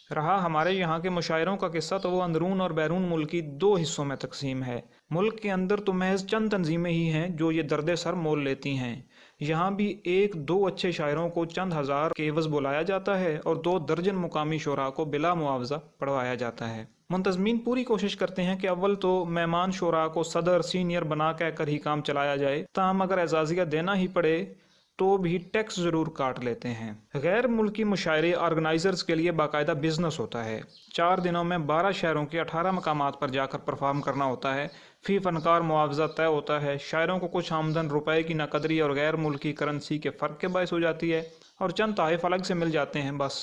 रहा हमारे यहाँ के मुशायरों का किस्सा, तो वो अंदरून और बैरून मुल्क की दो हिस्सों में तकसीम है। मुल्क के अंदर तो महज चंद तंजीमें ही हैं जो ये दर्द सर मोल लेती हैं। यहाँ भी एक दो अच्छे शायरों को चंद हज़ार के एवज़ बुलाया जाता है और 2 दर्जन मुकामी शोरा को बिला मुआवजा पढ़वाया जाता है। मुंतज़मीन पूरी कोशिश करते हैं कि अव्वल तो मेहमान शोरा को सदर सीनियर बना कहकर ही काम चलाया जाए, ताहम अगर एजाज़िया देना ही पड़े तो भी टैक्स ज़रूर काट लेते हैं। गैर मुल्की मुशायरे ऑर्गेनाइजर्स के लिए बाकायदा बिजनेस होता है। 4 दिनों में 12 शहरों के 18 मकामात पर जाकर परफॉर्म करना होता है। फ़ी फनकार मुआवजा तय होता है। शायरों को कुछ आमदन रुपए की नाकदरी और गैर मुल्की करेंसी के फ़र्क के बायस हो जाती है और चंद तोहफ़े अलग से मिल जाते हैं बस।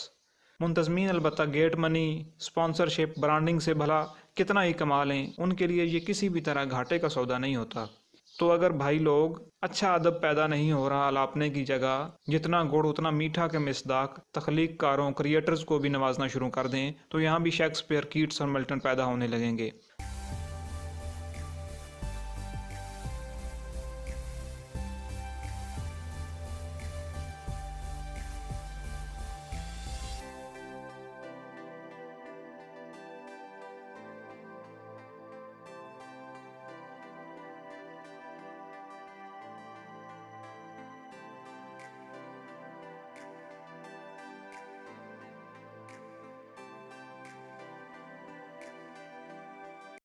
मुंतज़मीन अलबत्ता गेट मनी, स्पॉन्सरशिप, ब्रांडिंग से भला कितना ही कमा लें, उनके लिए ये किसी भी तरह घाटे का सौदा नहीं होता। तो अगर भाई लोग अच्छा अदब पैदा नहीं हो रहा अलापने की जगह, जितना गुड़ उतना मीठा के मिसदाक तख्लीक कारों क्रिएटर्स को भी नवाजना शुरू कर दें, तो यहाँ भी शेक्सपियर, कीट्स और मिल्टन पैदा होने लगेंगे।